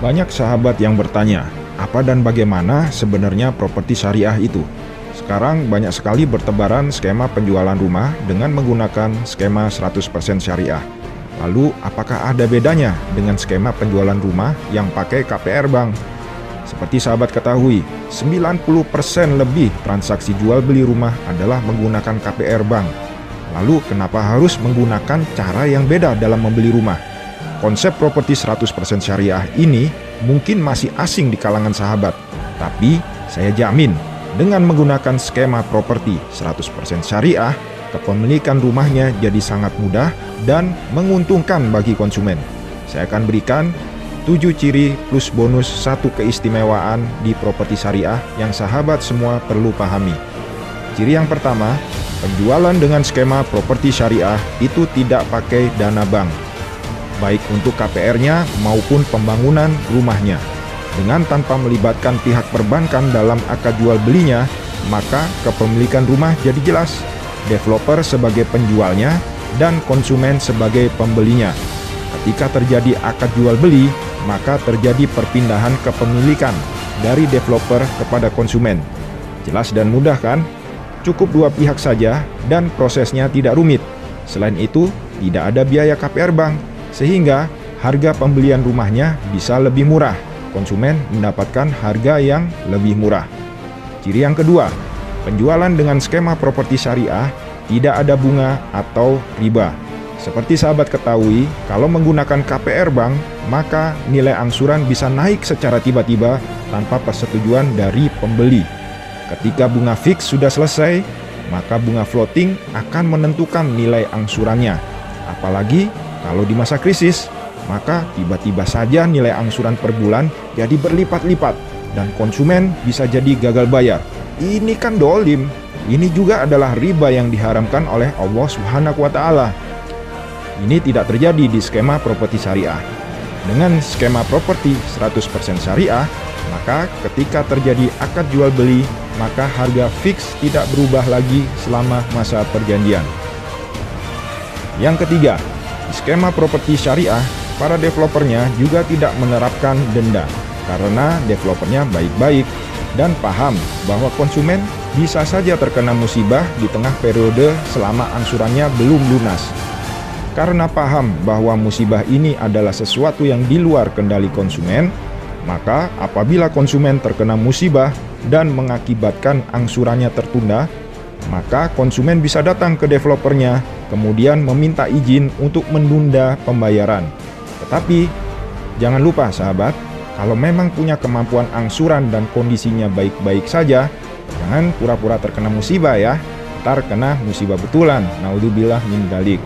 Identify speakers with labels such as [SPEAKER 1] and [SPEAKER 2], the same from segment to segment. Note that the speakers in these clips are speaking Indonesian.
[SPEAKER 1] Banyak sahabat yang bertanya, apa dan bagaimana sebenarnya properti syariah itu? Sekarang banyak sekali bertebaran skema penjualan rumah dengan menggunakan skema 100% syariah. Lalu, apakah ada bedanya dengan skema penjualan rumah yang pakai KPR bank? Seperti sahabat ketahui, 90% lebih transaksi jual beli rumah adalah menggunakan KPR bank. Lalu, kenapa harus menggunakan cara yang beda dalam membeli rumah? Konsep properti 100% syariah ini mungkin masih asing di kalangan sahabat, tapi saya jamin dengan menggunakan skema properti 100% syariah, kepemilikan rumahnya jadi sangat mudah dan menguntungkan bagi konsumen. Saya akan berikan 7 ciri plus bonus 1 keistimewaan di properti syariah yang sahabat semua perlu pahami. Ciri yang pertama, penjualan dengan skema properti syariah itu tidak pakai dana bank, baik untuk KPR-nya maupun pembangunan rumahnya. Dengan tanpa melibatkan pihak perbankan dalam akad jual belinya, maka kepemilikan rumah jadi jelas. Developer sebagai penjualnya dan konsumen sebagai pembelinya. Ketika terjadi akad jual beli, maka terjadi perpindahan kepemilikan dari developer kepada konsumen. Jelas dan mudah kan? Cukup dua pihak saja dan prosesnya tidak rumit. Selain itu, tidak ada biaya KPR bank, sehingga harga pembelian rumahnya bisa lebih murah. Konsumen mendapatkan harga yang lebih murah. Ciri yang kedua, penjualan dengan skema properti syariah tidak ada bunga atau riba. Seperti sahabat ketahui, kalau menggunakan KPR bank, maka nilai angsuran bisa naik secara tiba-tiba tanpa persetujuan dari pembeli. Ketika bunga fix sudah selesai, maka bunga floating akan menentukan nilai angsurannya. Apalagi kalau di masa krisis, maka tiba-tiba saja nilai angsuran per bulan jadi berlipat-lipat dan konsumen bisa jadi gagal bayar. Ini kan dolim. Ini juga adalah riba yang diharamkan oleh Allah Subhanahu wa Ta'ala. Ini tidak terjadi di skema properti syariah. Dengan skema properti 100% syariah, maka ketika terjadi akad jual beli, maka harga fix tidak berubah lagi selama masa perjanjian. Yang ketiga, di skema properti syariah, para developernya juga tidak menerapkan denda karena developernya baik-baik dan paham bahwa konsumen bisa saja terkena musibah di tengah periode selama angsurannya belum lunas. Karena paham bahwa musibah ini adalah sesuatu yang di luar kendali konsumen, maka apabila konsumen terkena musibah dan mengakibatkan angsurannya tertunda, maka konsumen bisa datang ke developernya, kemudian meminta izin untuk menunda pembayaran. Tetapi, jangan lupa sahabat, kalau memang punya kemampuan angsuran dan kondisinya baik-baik saja, jangan pura-pura terkena musibah ya, ntar kena musibah betulan, naudzubillah min dzalik.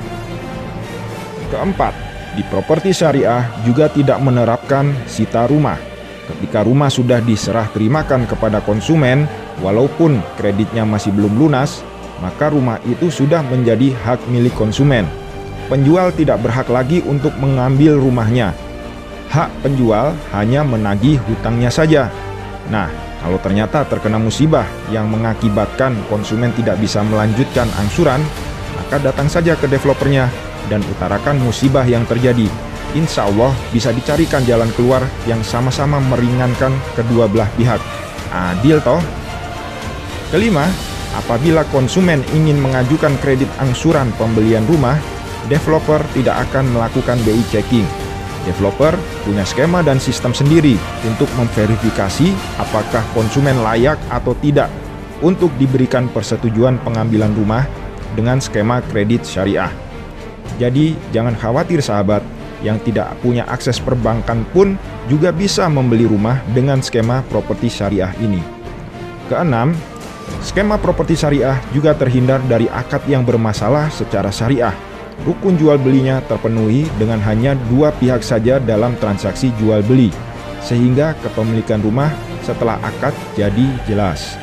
[SPEAKER 1] Keempat, di properti syariah juga tidak menerapkan sita rumah. Ketika rumah sudah diserah terimakan kepada konsumen, walaupun kreditnya masih belum lunas, maka rumah itu sudah menjadi hak milik konsumen. Penjual tidak berhak lagi untuk mengambil rumahnya. Hak penjual hanya menagih hutangnya saja. Nah, kalau ternyata terkena musibah yang mengakibatkan konsumen tidak bisa melanjutkan angsuran, maka datang saja ke developernya dan utarakan musibah yang terjadi. Insya Allah bisa dicarikan jalan keluar yang sama-sama meringankan kedua belah pihak. Adil toh? Kelima, apabila konsumen ingin mengajukan kredit angsuran pembelian rumah, developer tidak akan melakukan BI checking. Developer punya skema dan sistem sendiri untuk memverifikasi apakah konsumen layak atau tidak untuk diberikan persetujuan pengambilan rumah dengan skema kredit syariah. Jadi jangan khawatir sahabat, yang tidak punya akses perbankan pun juga bisa membeli rumah dengan skema properti syariah ini. Keenam, skema properti syariah juga terhindar dari akad yang bermasalah secara syariah. Rukun jual belinya terpenuhi dengan hanya dua pihak saja dalam transaksi jual beli, sehingga kepemilikan rumah setelah akad jadi jelas.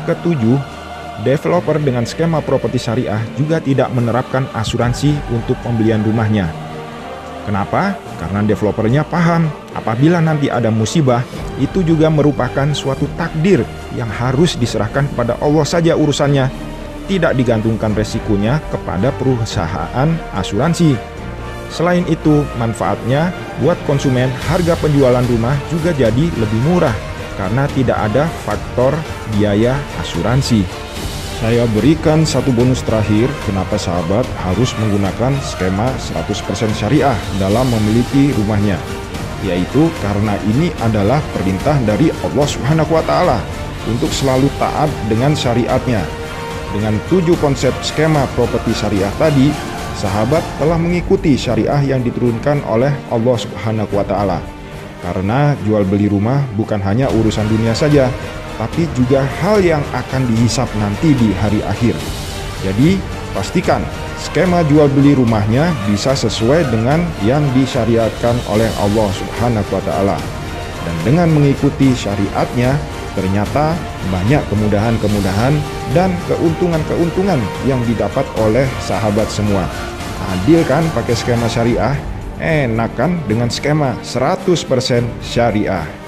[SPEAKER 1] Ketujuh, developer dengan skema properti syariah juga tidak menerapkan asuransi untuk pembelian rumahnya. Kenapa? Karena developernya paham apabila nanti ada musibah, itu juga merupakan suatu takdir yang harus diserahkan kepada Allah saja urusannya, tidak digantungkan resikonya kepada perusahaan asuransi. Selain itu, manfaatnya buat konsumen, harga penjualan rumah juga jadi lebih murah karena tidak ada faktor biaya asuransi. Saya berikan satu bonus terakhir kenapa sahabat harus menggunakan skema 100% syariah dalam memiliki rumahnya, yaitu karena ini adalah perintah dari Allah Subhanahu wa Ta'ala untuk selalu taat dengan syariatnya. Dengan 7 konsep skema properti syariah tadi, sahabat telah mengikuti syariah yang diturunkan oleh Allah Subhanahu wa Ta'ala. Karena jual beli rumah bukan hanya urusan dunia saja, tapi juga hal yang akan dihisap nanti di hari akhir. Jadi, pastikan skema jual beli rumahnya bisa sesuai dengan yang disyariatkan oleh Allah Subhanahu wa Ta'ala. Dan dengan mengikuti syariatnya, ternyata banyak kemudahan-kemudahan dan keuntungan-keuntungan yang didapat oleh sahabat semua. Adil kan pakai skema syariah? Enak kan dengan skema 100% syariah?